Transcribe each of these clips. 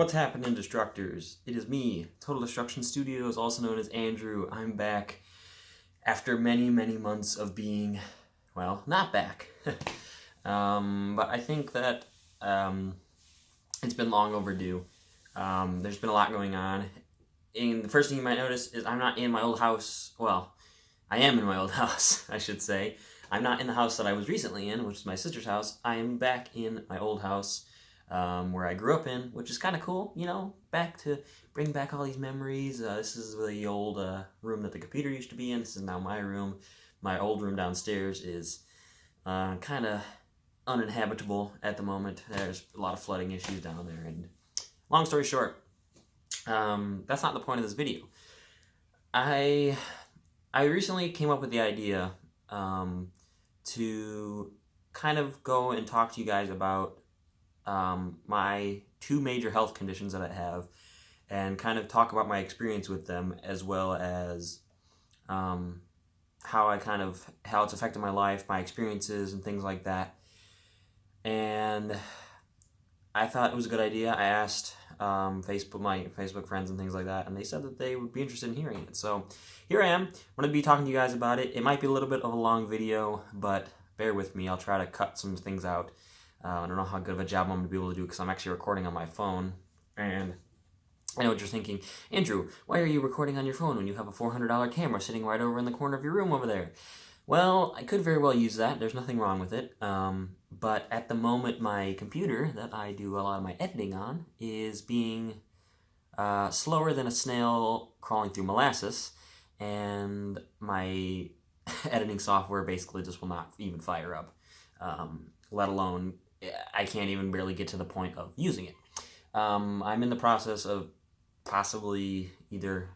What's happening, Destructors? It is me, Total Destruction Studios, also known as Andrew. I'm back after many, many months of being, well, not back. But I think that it's been long overdue. There's been a lot going on. And the first thing you might notice is I'm not in my old house. Well, I am in my old house, I should say. I'm not in the house that I was recently in, which is my sister's house. I am back in my old house. Where I grew up in, which is kind of cool, you know, back to bring back all these memories. This is the old room that the computer used to be in. This is now my room. My old room downstairs is kind of uninhabitable at the moment. There's a lot of flooding issues down there, and long story short, that's not the point of this video. I recently came up with the idea to kind of go and talk to you guys about my two major health conditions that I have, and kind of talk about my experience with them, as well as how it's affected my life, my experiences, and things like that. And I thought it was a good idea. I asked my Facebook friends and things like that, and they said that they would be interested in hearing it. So here I am. I'm going to be talking to you guys about it. It might be a little bit of a long video, but bear with me. I'll try to cut some things out. I don't know how good of a job I'm going to be able to do, because I'm actually recording on my phone. And I know what you're thinking. Andrew, why are you recording on your phone when you have a $400 camera sitting right over in the corner of your room over there? Well, I could very well use that. There's nothing wrong with it. But at the moment, my computer that I do a lot of my editing on is being slower than a snail crawling through molasses. And my editing software basically just will not even fire up, let alone I can't even barely get to the point of using it. I'm in the process of possibly either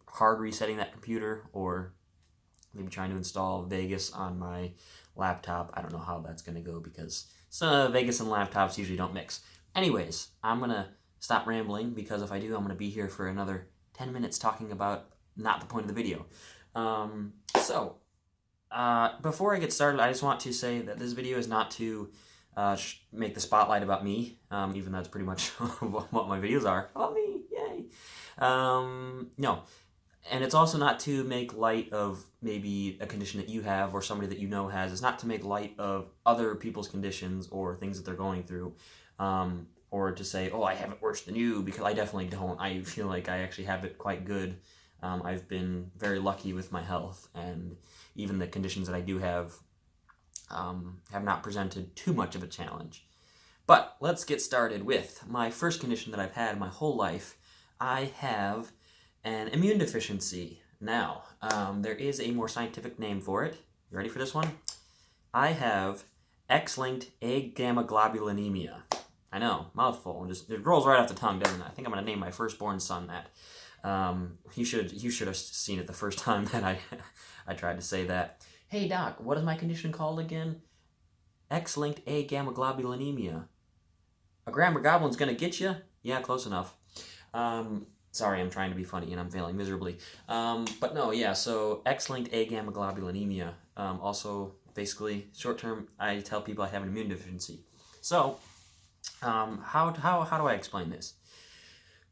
hard resetting that computer or maybe trying to install Vegas on my laptop. I don't know how that's going to go, because Vegas and laptops usually don't mix. Anyways, I'm going to stop rambling, because if I do, I'm going to be here for another 10 minutes talking about not the point of the video. Before I get started, I just want to say that this video is not to make the spotlight about me, even though that's pretty much what my videos are. About me, yay! No. And it's also not to make light of maybe a condition that you have or somebody that you know has. It's not to make light of other people's conditions or things that they're going through, or to say, oh, I have it worse than you, because I definitely don't. I feel like I actually have it quite good. I've been very lucky with my health, and even the conditions that I do have not presented too much of a challenge. But let's get started with my first condition that I've had my whole life. I have an immune deficiency. Now, there is a more scientific name for it. You ready for this one? I have X-linked Agammaglobulinemia. I know, mouthful. It rolls right off the tongue, doesn't it? I think I'm going to name my firstborn son that. You should have seen it the first time that I tried to say that. Hey doc, what is my condition called again? X-linked Agammaglobulinemia. A grammar goblin's gonna get you? Yeah, close enough. Sorry, I'm trying to be funny and I'm failing miserably. But no, yeah. So X-linked Agammaglobulinemia. Also, basically, short term, I tell people I have an immune deficiency. So, how do I explain this?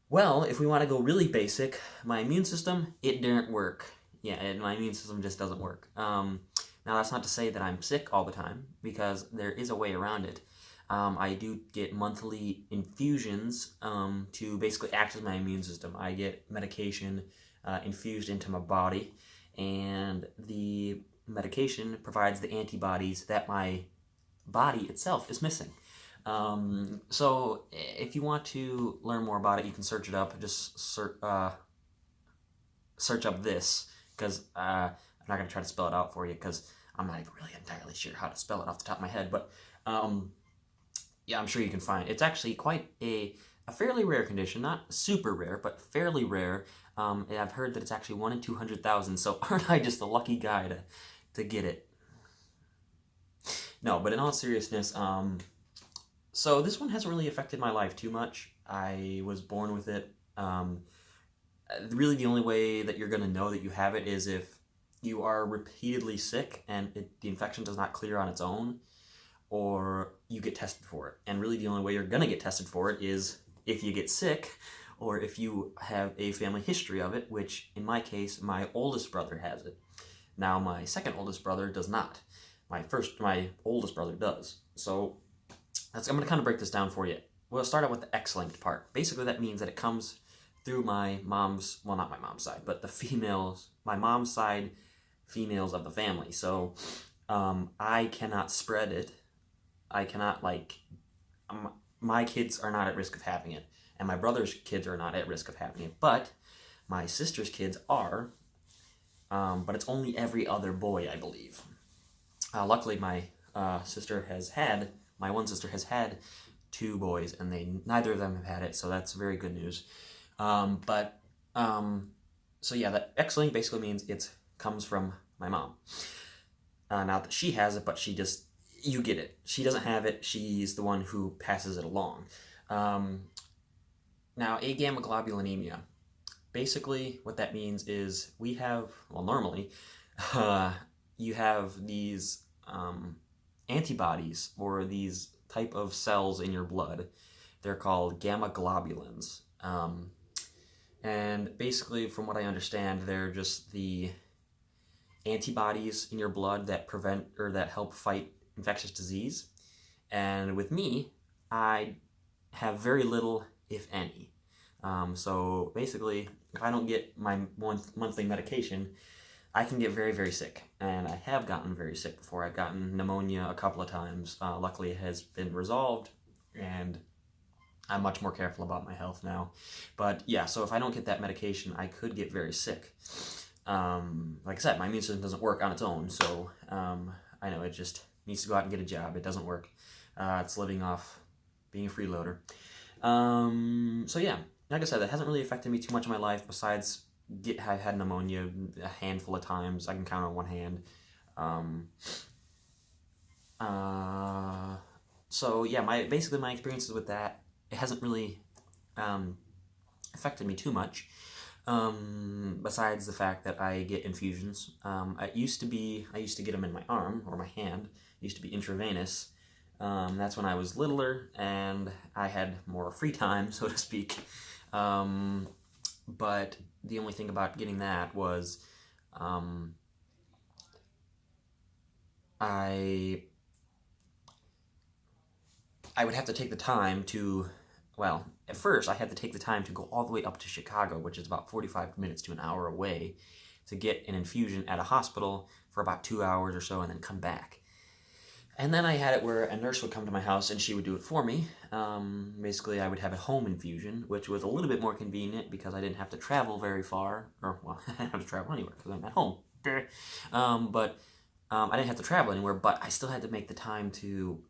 Well, if we want to go really basic, my immune system, it didn't work. Yeah, my immune system just doesn't work. Now, that's not to say that I'm sick all the time, because there is a way around it. I do get monthly infusions to basically act as my immune system. I get medication infused into my body, and the medication provides the antibodies that my body itself is missing. So if you want to learn more about it, you can search it up. Just search up this, because I'm not going to try to spell it out for you, because I'm not even really entirely sure how to spell it off the top of my head. But yeah, I'm sure you can find it. It's actually quite a fairly rare condition, not super rare, but fairly rare. And I've heard that it's actually 1 in 200,000. So aren't I just a lucky guy to get it? No, but in all seriousness, so this one hasn't really affected my life too much. I was born with it. Really, the only way that you're going to know that you have it is if you are repeatedly sick and the infection does not clear on its own, or you get tested for it. And really, the only way you're going to get tested for it is if you get sick or if you have a family history of it, which in my case, my oldest brother has it. Now, my second oldest brother does not. My oldest brother does. So I'm going to kind of break this down for you. We'll start out with the X-linked part. Basically, that means that it comes through my mom's, well, not my mom's side, but the females, my mom's side females of the family. So I cannot spread it. I cannot, like, my kids are not at risk of having it, and my brother's kids are not at risk of having it, but my sister's kids are, but it's only every other boy, I believe. Luckily, my one sister has had 2 boys, and neither of them have had it, so that's very good news. So yeah, that X-link basically means it comes from my mom. Not that she has it, but you get it. She doesn't have it, she's the one who passes it along. Now, Agammaglobulinemia. Basically, what that means is normally, you have these antibodies, or these type of cells in your blood. They're called gamma globulins. And basically, from what I understand, they're just the antibodies in your blood that prevent or that help fight infectious disease. And with me, I have very little, if any. So basically, if I don't get my monthly medication, I can get very, very sick. And I have gotten very sick before. I've gotten pneumonia a couple of times. Luckily, it has been resolved, and I'm much more careful about my health now. But yeah, so if I don't get that medication, I could get very sick. Like I said, my immune system doesn't work on its own, so I know it just needs to go out and get a job. It doesn't work. It's living off being a freeloader. So yeah, like I said, that hasn't really affected me too much in my life, besides I've had pneumonia a handful of times. I can count on one hand. So yeah, basically my experiences with that, it hasn't really affected me too much. Besides the fact that I get infusions. I used to get them in my arm or my hand. It used to be intravenous. That's when I was littler and I had more free time, so to speak. But the only thing about getting that was I would have to take the time to, well, at first I had to take the time to go all the way up to Chicago, which is about 45 minutes to an hour away, to get an infusion at a hospital for about 2 hours or so and then come back. And then I had it where a nurse would come to my house and she would do it for me. Basically, I would have a home infusion, which was a little bit more convenient because I didn't have to travel very far. Or, well, I didn't have to travel anywhere because I'm at home. But I didn't have to travel anywhere, but I still had to make the time to,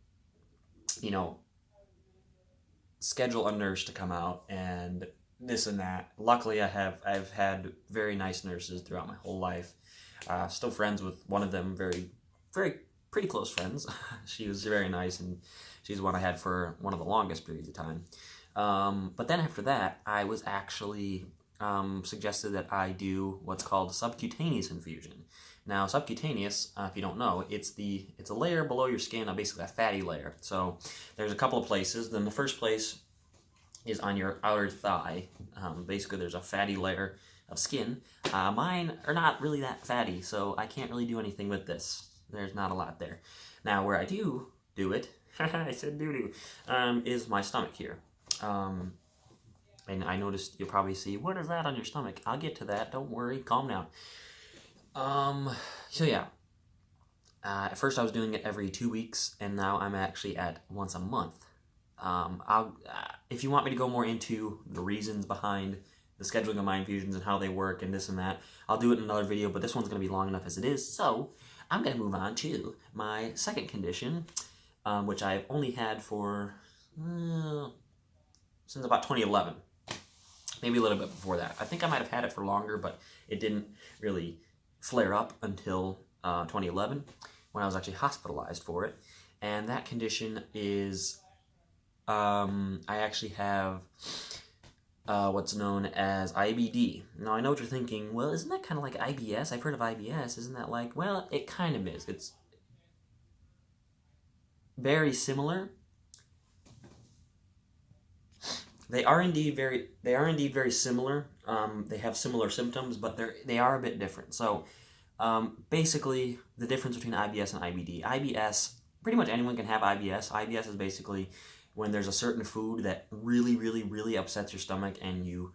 schedule a nurse to come out and this and that. Luckily, I've had very nice nurses throughout my whole life. Still friends with one of them, very, very pretty close friends. She was very nice, and she's one I had for one of the longest periods of time. But then after that, I was actually suggested that I do what's called subcutaneous infusion. Now, subcutaneous, if you don't know, it's a layer below your skin, basically a fatty layer. So there's a couple of places. Then the first place is on your outer thigh. Basically, there's a fatty layer of skin. Mine are not really that fatty, so I can't really do anything with this. There's not a lot there. Now, where I do it, I said doo-doo, is my stomach here. And I noticed you'll probably see, what is that on your stomach? I'll get to that. Don't worry. Calm down. So yeah. At first I was doing it every 2 weeks, and now I'm actually at once a month. If you want me to go more into the reasons behind the scheduling of my infusions and how they work and this and that, I'll do it in another video, but this one's going to be long enough as it is, so I'm going to move on to my second condition, which I've only had for since about 2011. Maybe a little bit before that. I think I might have had it for longer, but it didn't really flare up until 2011, when I was actually hospitalized for it. And that condition is, I actually have what's known as IBD. Now, I know what you're thinking, well, isn't that kind of like IBS? I've heard of IBS. Isn't that like, well, it kind of is. It's very similar. they are indeed very similar. They have similar symptoms, but they are a bit different. So basically, the difference between IBS and IBD. IBS, pretty much anyone can have IBS. IBS is basically when there's a certain food that really, really, really upsets your stomach, and you,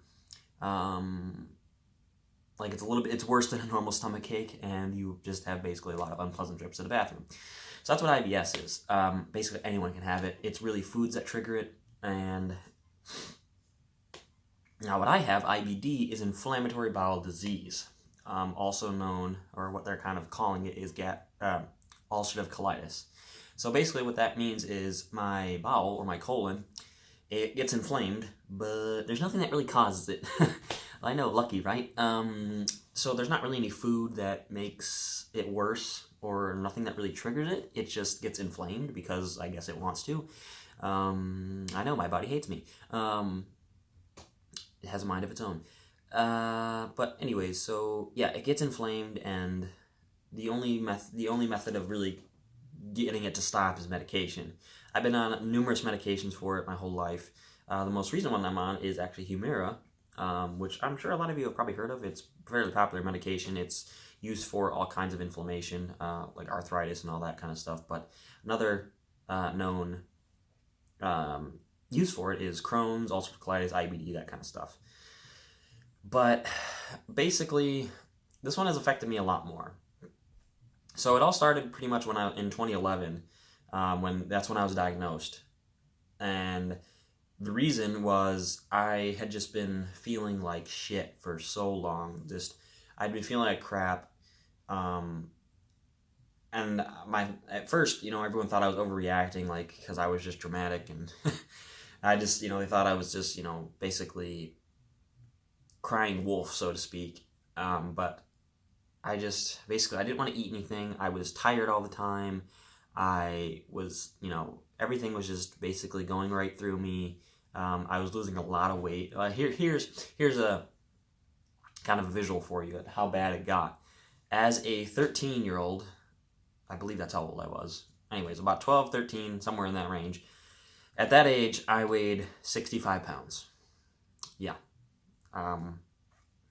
like it's worse than a normal stomach ache, and you just have basically a lot of unpleasant trips to the bathroom. So that's what IBS is. Basically, anyone can have it. It's really foods that trigger it. And now what I have, IBD, is Inflammatory Bowel Disease. Also known, or what they're kind of calling it, is Ulcertive Colitis. So basically what that means is my bowel, or my colon, it gets inflamed, but there's nothing that really causes it. I know, lucky, right? So there's not really any food that makes it worse, or nothing that really triggers it. It just gets inflamed because I guess it wants to. I know, my body hates me. It has a mind of its own. But anyways, so yeah, it gets inflamed, and the only method of really getting it to stop is medication. I've been on numerous medications for it my whole life. The most recent one I'm on is actually Humira, which I'm sure a lot of you have probably heard of. It's a fairly popular medication. It's used for all kinds of inflammation, like arthritis and all that kind of stuff. But another known use for it is Crohn's, ulcerative colitis, IBD, that kind of stuff. But basically, this one has affected me a lot more. So it all started pretty much in 2011, that's when I was diagnosed. And the reason was I had just been feeling like shit for so long. I'd been feeling like crap. And at first, everyone thought I was overreacting, like, because I was just dramatic, and I just, they thought I was just, basically crying wolf, so to speak. But I didn't want to eat anything. I was tired all the time. I was, everything was just basically going right through me. I was losing a lot of weight. Here's a kind of a visual for you at how bad it got. As a 13-year-old, I believe that's how old I was. Anyways, about 12, 13, somewhere in that range. At that age, I weighed 65 pounds. Yeah.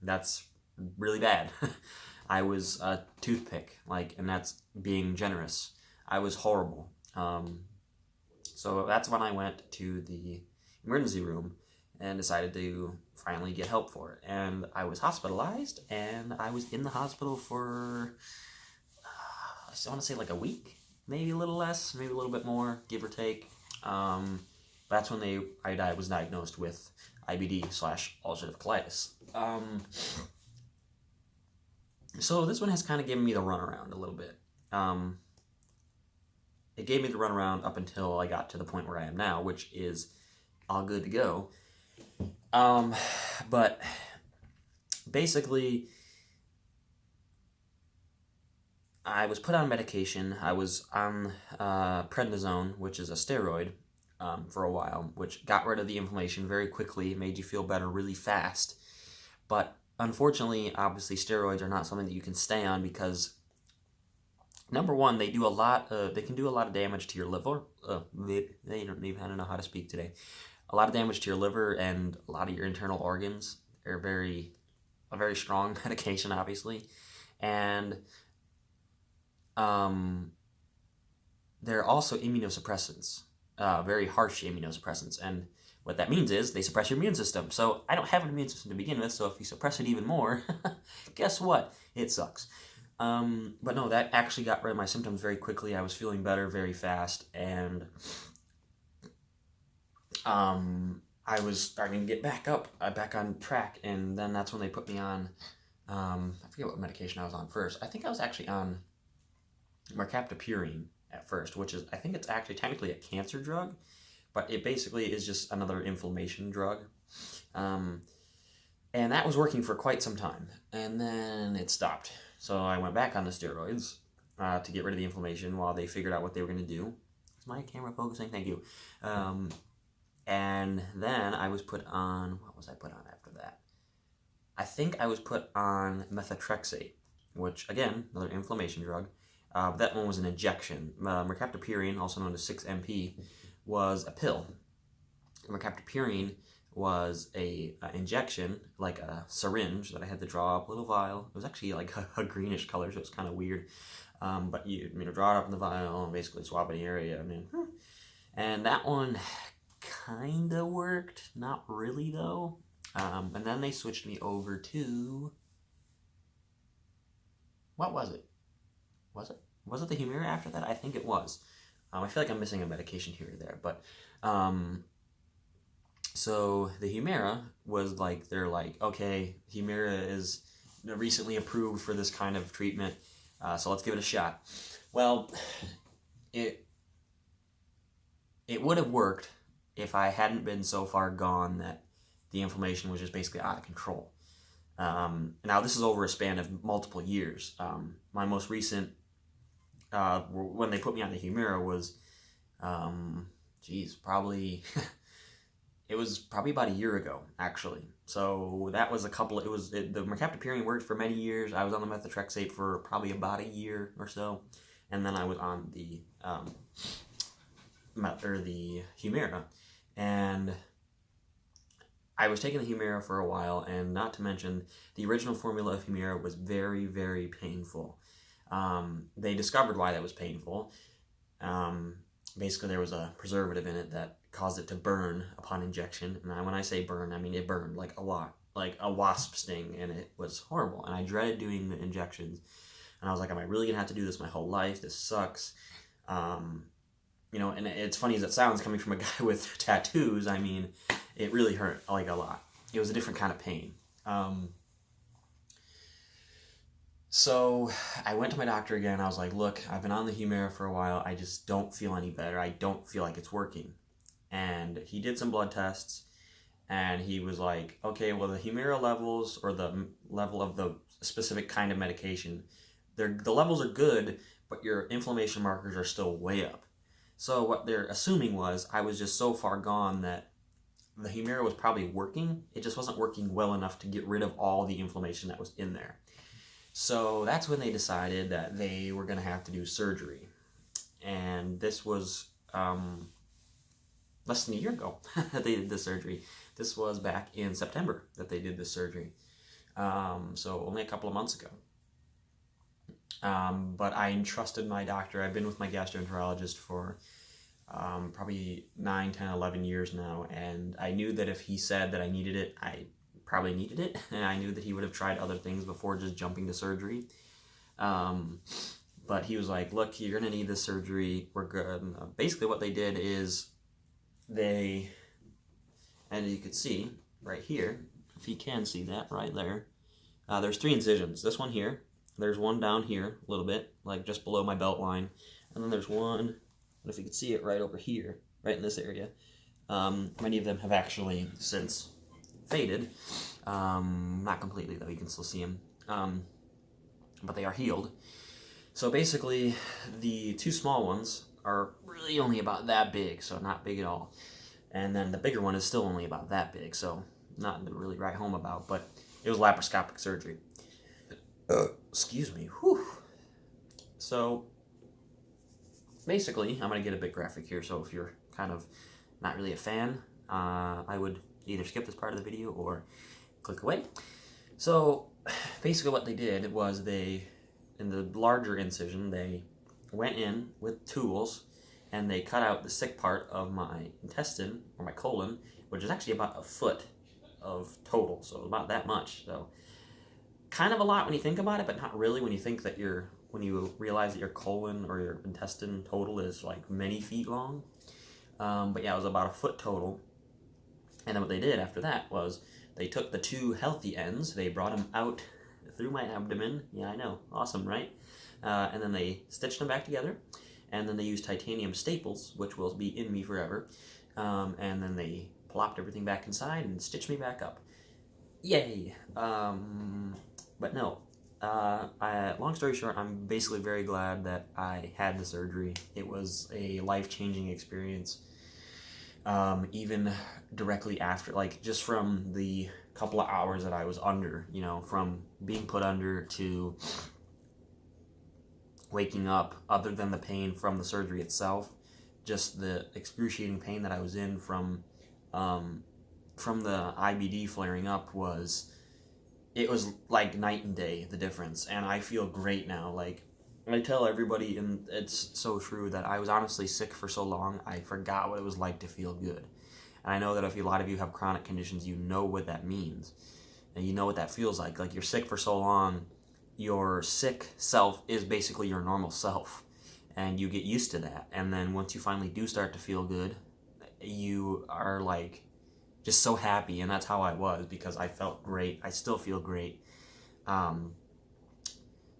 That's really bad. I was a toothpick, and that's being generous. I was horrible. So that's when I went to the emergency room and decided to finally get help for it. And I was hospitalized, and I was in the hospital for, I want to say like a week, maybe a little less, maybe a little bit more, give or take. That's when I was diagnosed with IBD/ulcerative colitis. So this one has kind of given me the runaround a little bit. It gave me the runaround up until I got to the point where I am now, which is all good to go. But basically, I was put on medication. I was on prednisone, which is a steroid, for a while, which got rid of the inflammation very quickly, made you feel better really fast. But unfortunately, obviously, steroids are not something that you can stay on because, number one, they can do a lot of damage to your liver. I don't know how to speak today. A lot of damage to your liver and a lot of your internal organs. They're a very strong medication, obviously. And they're also immunosuppressants, very harsh immunosuppressants. And what that means is they suppress your immune system. So I don't have an immune system to begin with, so if you suppress it even more, guess what? It sucks. But no, that actually got rid of my symptoms very quickly. I was feeling better very fast, and I was starting to get back on track, and then that's when they put me on, I forget what medication I was on first. I think I was actually on mercaptopurine at first, which is, I think it's actually technically a cancer drug, but it basically is just another inflammation drug. And that was working for quite some time, and then it stopped. So I went back on the steroids to get rid of the inflammation while they figured out what they were going to do. Is my camera focusing? Thank you. And then I was put on, what was I put on after that? I think I was put on methotrexate, which, again, another inflammation drug. That one was an injection. Mercaptopurine, also known as 6-MP, was a pill. Mercaptopurine was a injection, like a syringe that I had to draw up a little vial. It was actually like a greenish color, so it's kind of weird. But you draw it up in the vial and basically swab any area. And that one kind of worked, not really though. And then they switched me over to, what was it? Was it the Humira after that? I think it was. I feel like I'm missing a medication here or there, but so the Humira was like, they're like, okay, Humira is recently approved for this kind of treatment, so let's give it a shot. Well, it would have worked if I hadn't been so far gone that the inflammation was just basically out of control. Now this is over a span of multiple years. My most recent, when they put me on the Humira was, probably, it was probably about a year ago, actually. So that was the mercaptopurine worked for many years. I was on the methotrexate for probably about a year or so. And then I was on the Humira. And I was taking the Humira for a while, and not to mention, the original formula of Humira was very, very painful. They discovered why that was painful. Basically, there was a preservative in it that caused it to burn upon injection. And when I say burn, I mean it burned like a lot, like a wasp sting, and it was horrible. And I dreaded doing the injections. And I was like, am I really going to have to do this my whole life? This sucks. And it's funny as it sounds, coming from a guy with tattoos, I mean, it really hurt like a lot. It was a different kind of pain. So I went to my doctor again. I was like, look, I've been on the Humira for a while. I just don't feel any better. I don't feel like it's working. And he did some blood tests, and he was like, okay, well, the Humira levels, or the level of the specific kind of medication, the levels are good, but your inflammation markers are still way up. So what they're assuming was I was just so far gone that the Humira was probably working. It just wasn't working well enough to get rid of all the inflammation that was in there. So that's when they decided that they were going to have to do surgery. And this was less than a year ago that they did this surgery. This was back in September that they did this surgery. So only a couple of months ago. But I entrusted my doctor. I've been with my gastroenterologist for probably 9, 10, 11 years now, and I knew that if he said that I needed it, I probably needed it, and I knew that he would have tried other things before just jumping to surgery. But he was like, look, you're going to need this surgery. We're good. Basically what they did is and you could see right here, if you can see that right there, there's 3 incisions. This one here, there's one down here a little bit, like just below my belt line, and then there's one, if you could see it, right over here, right in this area. Many of them have actually since faded, not completely though, you can still see them, but they are healed. So basically, the 2 small ones are really only about that big, so not big at all. And then the bigger one is still only about that big, so not to really write home about, but it was laparoscopic surgery. Excuse me. Whew. So basically, I'm going to get a bit graphic here, so if you're kind of not really a fan, I would either skip this part of the video or click away. So basically what they did was in the larger incision, they went in with tools and they cut out the sick part of my intestine, or my colon, which is actually about a foot of total, so about that much. So kind of a lot when you think about it, but not really when you think that when you realize that your colon or your intestine total is like many feet long. But yeah, it was about a foot total. And then what they did after that was they took the 2 healthy ends, they brought them out through my abdomen. Yeah, I know, awesome, right? And then they stitched them back together, and then they used titanium staples, which will be in me forever, and then they plopped everything back inside and stitched me back up. Yay! But no, long story short, I'm basically very glad that I had the surgery. It was a life-changing experience. Even directly after, like just from the couple of hours that I was under, from being put under to waking up, other than the pain from the surgery itself, just the excruciating pain that I was in from from the IBD flaring up it was like night and day, the difference, and I feel great now. Like, I tell everybody, and it's so true, that I was honestly sick for so long, I forgot what it was like to feel good. And I know that if a lot of you have chronic conditions, you know what that means, and you know what that feels like. Like, you're sick for so long, your sick self is basically your normal self, and you get used to that, and then once you finally do start to feel good, you are like just so happy, and that's how I was, because I felt great. I still feel great.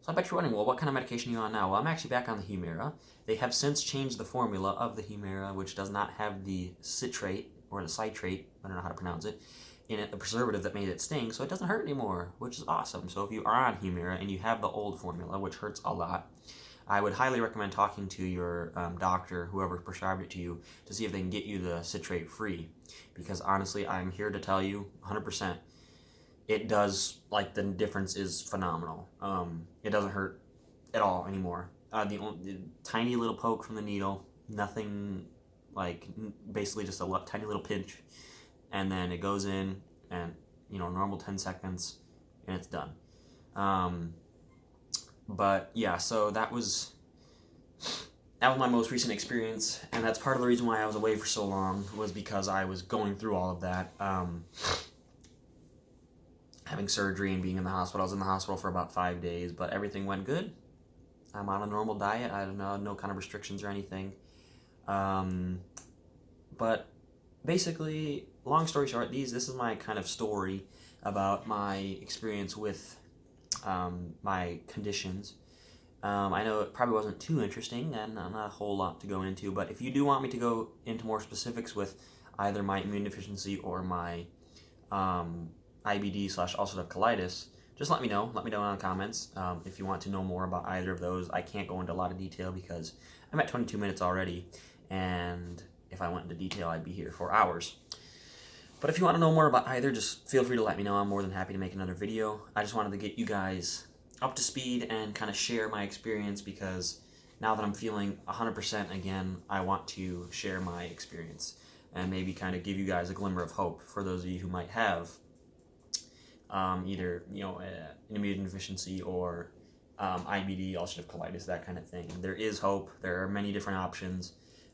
So I bet you're wondering, well, what kind of medication are you on now? Well, I'm actually back on the Humira. They have since changed the formula of the Humira, which does not have the citrate, or the citrate, I don't know how to pronounce it, in it, the preservative that made it sting, so it doesn't hurt anymore, which is awesome. So if you are on Humira and you have the old formula, which hurts a lot, I would highly recommend talking to your doctor, whoever prescribed it to you, to see if they can get you the citrate free. Because honestly, I'm here to tell you 100%, it does, like, the difference is phenomenal. It doesn't hurt at all anymore. The tiny little poke from the needle, nothing, like, basically just a tiny little pinch, and then it goes in, and, normal 10 seconds, and it's done. But yeah, so that was my most recent experience, and that's part of the reason why I was away for so long, was because I was going through all of that. Having surgery and being in the hospital. I was in the hospital for about 5 days, but everything went good. I'm on a normal diet. I don't know, no kind of restrictions or anything. But basically, long story short, this is my kind of story about my experience with my conditions. I know it probably wasn't too interesting, and not a whole lot to go into, but if you do want me to go into more specifics with either my immune deficiency or my IBD/ulcerative colitis, just let me know. Let me know in the comments if you want to know more about either of those. I can't go into a lot of detail because I'm at 22 minutes already, and if I went into detail, I'd be here for hours. But if you want to know more about either, just feel free to let me know. I'm more than happy to make another video. I just wanted to get you guys up to speed and kind of share my experience, because now that I'm feeling 100% again, I want to share my experience and maybe kind of give you guys a glimmer of hope for those of you who might have either an immune deficiency or IBD, ulcerative colitis, that kind of thing. There is hope. There are many different options,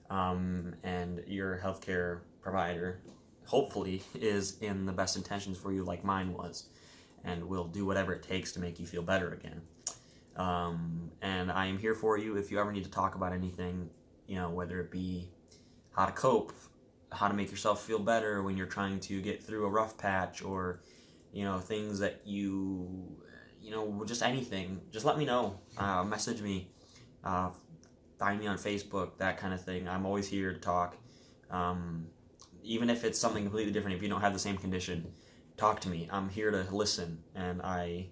and your healthcare provider hopefully is in the best intentions for you, like mine was, and will do whatever it takes to make you feel better again. And I am here for you if you ever need to talk about anything, whether it be how to cope, how to make yourself feel better when you're trying to get through a rough patch, or things that just anything. Just let me know. Message me. Find me on Facebook, that kind of thing. I'm always here to talk. Even if it's something completely different, if you don't have the same condition, talk to me. I'm here to listen, and I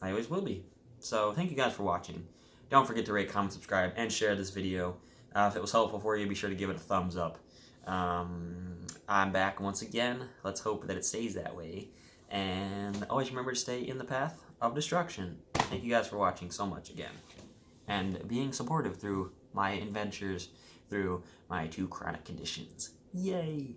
always will be. So thank you guys for watching. Don't forget to rate, comment, subscribe, and share this video. If it was helpful for you, be sure to give it a thumbs up. I'm back once again. Let's hope that it stays that way. And always remember to stay in the path of destruction. Thank you guys for watching so much again, and being supportive through my adventures through my 2 chronic conditions. Yay!